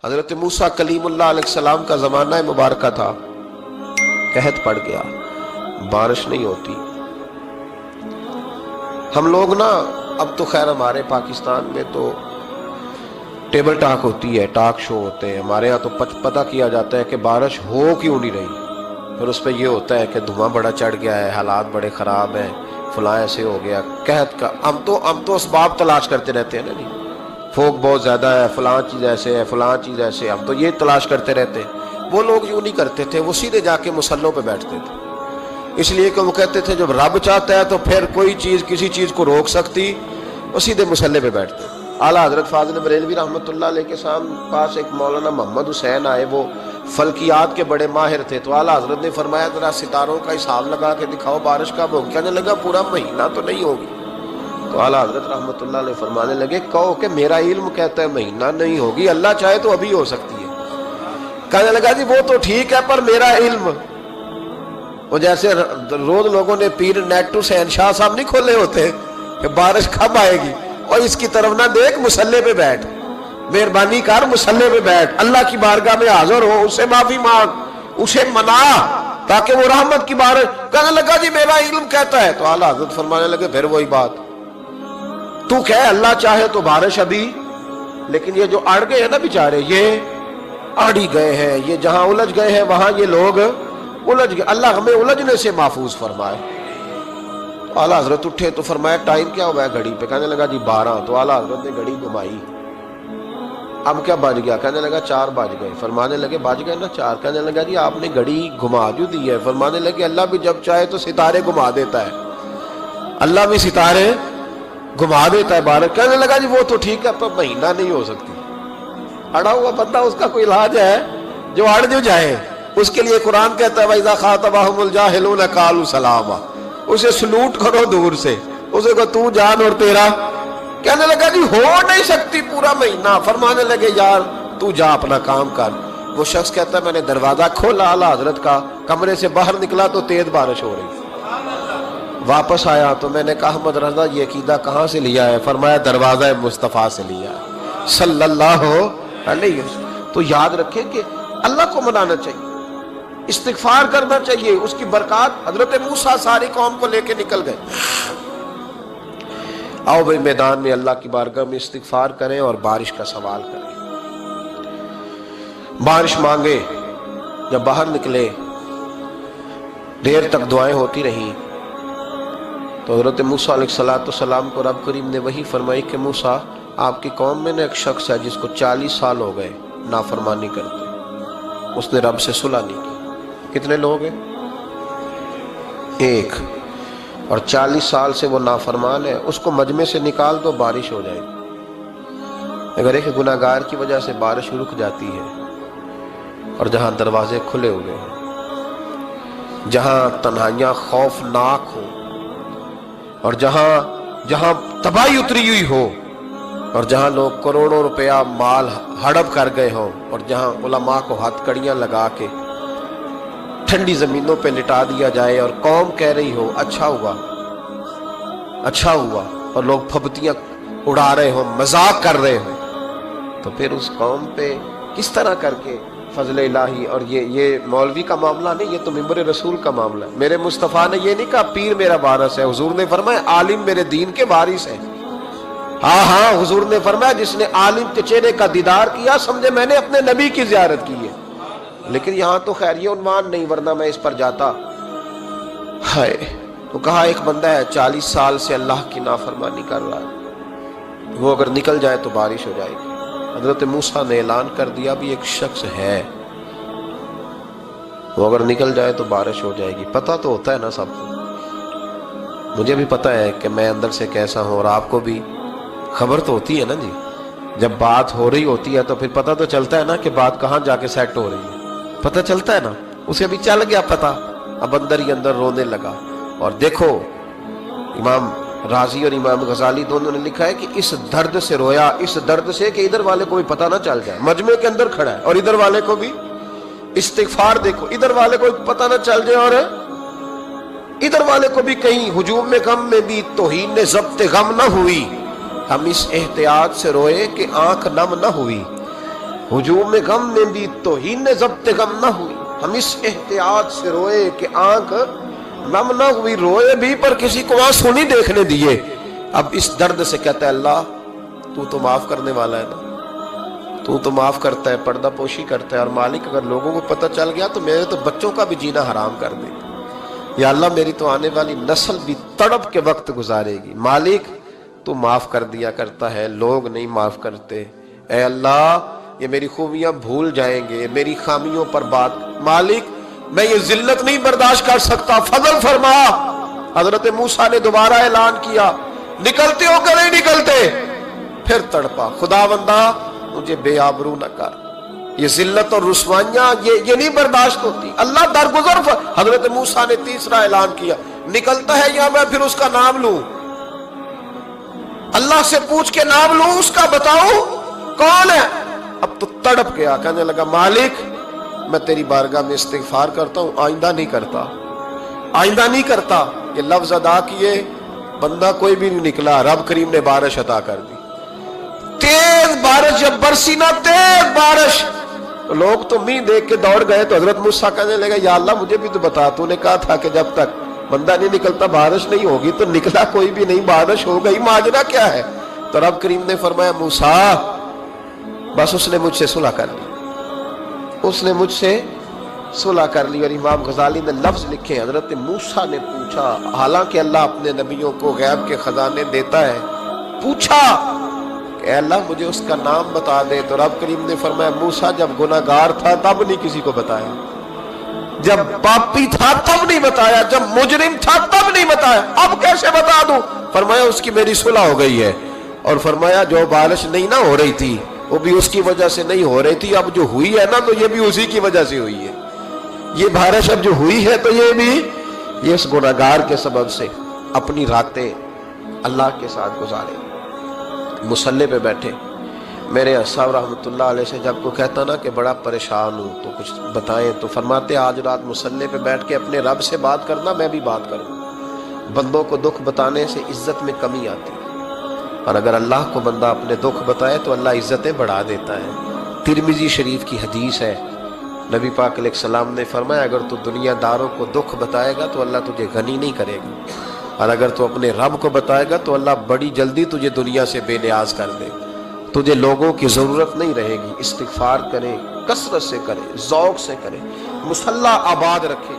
حضرت موسیٰ کلیم اللہ علیہ السلام کا زمانہ مبارکہ تھا، قحط پڑ گیا، بارش نہیں ہوتی۔ ہم لوگ نا اب تو خیر ہمارے پاکستان میں تو ٹیبل ٹاک ہوتی ہے، ٹاک شو ہوتے ہیں، ہمارے ہاں تو پتہ کیا جاتا ہے کہ بارش ہو کیوں نہیں رہی، پھر اس پہ یہ ہوتا ہے کہ دھواں بڑا چڑھ گیا ہے، حالات بڑے خراب ہیں، فلاں ایسے ہو گیا قحط کا۔ ہم تو اسباب تلاش کرتے رہتے ہیں نا جی، فوگ بہت زیادہ ہے، فلاں چیز ایسے ہے، فلاں چیز ایسے، ہم تو یہ تلاش کرتے رہتے ہیں۔ وہ لوگ یوں نہیں کرتے تھے، وہ سیدھے جا کے مصلوں پہ بیٹھتے تھے، اس لیے کہ وہ کہتے تھے جب رب چاہتا ہے تو پھر کوئی چیز کسی چیز کو روک سکتی، وہ سیدھے مصلے پہ بیٹھتے۔ اعلیٰ حضرت فاضل بریلوی رحمۃ اللہ علیہ کے پاس ایک مولانا محمد حسین آئے، وہ فلکیات کے بڑے ماہر تھے، تو اعلیٰ حضرت نے فرمایا ذرا ستاروں کا حساب لگا کے دکھاؤ بارش کب ہوگی۔ کہنے لگا پورا مہینہ تو نہیں ہوگی۔ تو اعلیٰ حضرت رحمۃ اللہ علیہ فرمانے لگے کہو کہ میرا علم کہتا ہے مہینہ نہیں ہوگی، اللہ چاہے تو ابھی ہو سکتی ہے۔ کہنے لگا جی وہ تو ٹھیک ہے پر میرا علم، وہ جیسے روز لوگوں نے پیر نیٹو حسین شاہ صاحب نہیں کھولے ہوتے کہ بارش کب آئے گی، اور اس کی طرف نہ دیکھ، مصلے پہ بیٹھ، مہربانی کر مصلے پہ بیٹھ، اللہ کی بارگاہ میں حاضر ہو، اس سے معافی مانگ، اسے منا تاکہ وہ رحمت کی بارش۔ کہنے لگا جی میرا علم کہتا ہے۔ تو اعلیٰ حضرت فرمانے لگے پھر وہی بات، تو کہہ اللہ چاہے تو بارش ابھی، لیکن یہ جو اڑ گئے ہیں نا بیچارے، یہ اڑ ہی گئے ہیں، یہ جہاں الجھ گئے ہیں وہاں یہ لوگ الجھ گئے، اللہ ہمیں الجھنے سے محفوظ فرمائے۔ تو اعلیٰ حضرت اٹھے تو فرمایا ٹائم کیا ہوا ہے گھڑی پہ؟ کہنے لگا جی 12۔ تو اعلیٰ حضرت نے گھڑی گھمائی، اب کیا بج گیا؟ کہنے لگا 4 بج گئے۔ فرمانے لگے بج گئے نا 4؟ کہنے لگا جی آپ نے گھڑی گھما جو دی ہے۔ فرمانے لگے اللہ بھی جب چاہے تو ستارے گھما دیتا ہے، اللہ بھی ستارے گھما دیتا ہے بارش۔ کہنے لگا جی وہ تو ٹھیک ہے پر مہینہ نہیں ہو سکتی۔ اڑا ہوا بندہ اس کا کوئی علاج ہے؟ جو اڑ جو جائے اس کے لیے قرآن کہتا ہے وَإِذَا خَاطَبَهُمُ الْجَاهِلُونَ قَالُوا سَلَامًا، اسے سلوٹ کرو دور سے، اسے کہو تو جان اور تیرا۔ کہنے لگا جی ہو نہیں سکتی پورا مہینہ۔ فرمانے لگے یار تو جا اپنا کام کر۔ وہ شخص کہتا ہے میں نے دروازہ کھولا اعلیٰ حضرت کا، کمرے سے باہر نکلا تو تیز بارش ہو رہی۔ واپس آیا تو میں نے کہا احمد رضا یہ عقیدہ کہاں سے لیا ہے؟ فرمایا دروازہ مصطفیٰ سے لیا ہے صلی اللہ علیہ وسلم۔ تو یاد رکھیں کہ اللہ کو منانا چاہیے، استغفار کرنا چاہیے، اس کی برکات۔ حضرت موسیٰ ساری قوم کو لے کے نکل گئے۔ آؤ بھائی میدان میں اللہ کی بارگاہ میں استغفار کریں اور بارش کا سوال کریں، بارش مانگے۔ جب باہر نکلے دیر تک دعائیں ہوتی رہیں تو حضرت موسیٰ علیہ السلام کو رب کریم نے وحی فرمائی کہ موسیٰ آپ کی قوم میں نے ایک شخص ہے جس کو 40 سال ہو گئے نافرمانی کرتے، اس نے رب سے صلح نہیں کی۔ کتنے لوگ ہیں؟ ایک، اور 40 سال سے وہ نافرمان ہے، اس کو مجمع سے نکال دو بارش ہو جائے گی۔ اگر ایک گناہ گار کی وجہ سے بارش رک جاتی ہے، اور جہاں دروازے کھلے ہوئے ہیں، جہاں تنہائیاں خوفناک ہوں، اور جہاں تباہی اتری ہوئی ہو، اور جہاں لوگ کروڑوں روپیہ مال ہڑپ کر گئے ہوں، اور جہاں علماء کو ہتھ کڑیاں لگا کے ٹھنڈی زمینوں پہ لٹا دیا جائے اور قوم کہہ رہی ہو اچھا ہوا اچھا ہوا، اور لوگ پھبتیاں اڑا رہے ہوں، مذاق کر رہے ہوں، تو پھر اس قوم پہ کس طرح کر کے فضل الہی۔ اور یہ مولوی کا معاملہ نہیں، یہ تو ممبر رسول کا معاملہ ہے۔ میرے مصطفیٰ نے یہ نہیں کہا پیر میرا وارث ہے، حضور نے فرمایا عالم میرے دین کے وارث ہے۔ ہاں حضور نے فرمایا جس نے عالم کے چہرے کا دیدار کیا سمجھے میں نے اپنے نبی کی زیارت کی ہے۔ لیکن یہاں تو خیر یہ عنوان نہیں، ورنہ میں اس پر جاتا۔ ہائے، تو کہا ایک بندہ ہے 40 سال سے اللہ کی نافرمانی کر رہا ہے، وہ اگر نکل جائے تو بارش ہو جائے گی۔ حضرت موسیٰ نے اعلان کر دیا بھی ایک شخص ہے، وہ اگر نکل جائے تو بارش ہو جائے گی۔ پتہ تو ہوتا ہے نا سب کو، مجھے بھی پتہ ہے کہ میں اندر سے کیسا ہوں، اور آپ کو بھی خبر تو ہوتی ہے نا جی۔ جب بات ہو رہی ہوتی ہے تو پھر پتہ تو چلتا ہے نا کہ بات کہاں جا کے سیٹ ہو رہی ہے، پتہ چلتا ہے نا۔ اسے بھی چل گیا پتہ، اب اندر ہی اندر رونے لگا۔ اور دیکھو امام رازی اور امام غزالی دونوں نے لکھا ہے کہ اس درد سے رویا، اس درد سے کہ ادھر والے کو بھی پتہ نہ چل جائے، مجمع کے اندر کھڑا ہے اور ادھر والے کو بھی استغفار، دیکھو ادھر والے کو پتہ نہ چل جائے اور ادھر والے کو بھی کہیں ہجوم میں غم میں بھی توہین نے ضبط غم نہ ہوئی۔ ہم اس احتیاط سے روئے کہ آنکھ نم نہ ہوئی۔ ہجوم میں غم میں بھی توہین ضبط غم نہ ہوئی. ہم اس احتیاط سے روئے کہ آنکھ نم نہ ہوئی. روئے بھی پر کسی کو آنسو نہیں دیکھنے دیے. اب اس درد سے کہتا ہے اللہ تو تو معاف کرنے والا ہے نا, تو تو معاف کرتا ہے, پردہ پوشی کرتا ہے. اور مالک اگر لوگوں کو پتہ چل گیا تو میرے تو بچوں کا بھی جینا حرام کر دے. یا اللہ میری تو آنے والی نسل بھی تڑپ کے وقت گزارے گی. مالک تو معاف کر دیا کرتا ہے, لوگ نہیں معاف کرتے. اے اللہ یہ میری خوبیاں بھول جائیں گے, میری خامیوں پر بات. مالک میں یہ ذلت نہیں برداشت کر سکتا, فضل فرما. حضرت موسیٰ نے دوبارہ اعلان کیا, نکلتے ہو کہ نہیں نکلتے؟ پھر تڑپا, خداوندا مجھے بے آبرو نہ کر. یہ ذلت اور رسوائیاں یہ نہیں برداشت ہوتی. اللہ درگزر. حضرت موسیٰ نے تیسرا اعلان کیا, نکلتا ہے یا میں پھر اس کا نام لوں؟ اللہ سے پوچھ کے نام لوں اس کا, بتاؤ کون ہے؟ اب تو تڑپ گیا, کہنے لگا مالک میں تیری بارگاہ میں استغفار کرتا ہوں, آئندہ نہیں کرتا, آئندہ نہیں کرتا. یہ لفظ ادا کیے, بندہ کوئی بھی نہیں نکلا. رب کریم نے بارش عطا کر دی, تیز بارش. جب برسی نا تیز بارش, تو لوگ تو می دیکھ کے دوڑ گئے. تو حضرت موسیٰ کہنے لگا یا اللہ مجھے بھی تو بتا, تو نے کہا تھا کہ جب تک بندہ نہیں نکلتا بارش نہیں ہوگی. تو نکلا کوئی بھی نہیں, بارش ہو گئی, ماجرا کیا ہے؟ تو رب کریم نے فرمایا موسیٰ بس اس نے مجھ سے صلح کر لی, اس نے مجھ سے صلح کر لی. اور امام غزالی نے لفظ لکھے, حضرت موسیٰ نے پوچھا, حالانکہ اللہ اپنے نبیوں کو غیب کے خزانے دیتا ہے, پوچھا کہ اے اللہ مجھے اس کا نام بتا دے. تو رب کریم نے فرمایا موسیٰ جب گناہگار تھا تب نہیں کسی کو بتایا, جب پاپی تھا تب نہیں بتایا, جب مجرم تھا تب نہیں بتایا, اب کیسے بتا دوں؟ فرمایا اس کی میری صلح ہو گئی ہے. اور فرمایا جو بارش نہیں نہ ہو رہی تھی وہ بھی اس کی وجہ سے نہیں ہو رہی تھی, اب جو ہوئی ہے نا تو یہ بھی اسی کی وجہ سے ہوئی ہے. یہ بارش اب جو ہوئی ہے تو یہ بھی یہ اس گناہگار کے سبب سے. اپنی راتیں اللہ کے ساتھ گزارے, مصلی پہ بیٹھے. میرے صاحب رحمۃ اللہ علیہ سے جب کوئی کہتا نا کہ بڑا پریشان ہوں تو کچھ بتائیں, تو فرماتے آج رات مصلی پہ بیٹھ کے اپنے رب سے بات کرنا, میں بھی بات کروں. بندوں کو دکھ بتانے سے عزت میں کمی آتی ہے, اور اگر اللہ کو بندہ اپنے دکھ بتائے تو اللہ عزتیں بڑھا دیتا ہے. ترمذی شریف کی حدیث ہے, نبی پاک علیہ السلام نے فرمایا اگر تو دنیا داروں کو دکھ بتائے گا تو اللہ تجھے غنی نہیں کرے گا, اور اگر تو اپنے رب کو بتائے گا تو اللہ بڑی جلدی تجھے دنیا سے بے نیاز کر دے. تجھے لوگوں کی ضرورت نہیں رہے گی. استغفار کرے, کثرت سے کرے, ذوق سے کرے, مصلی آباد رکھے.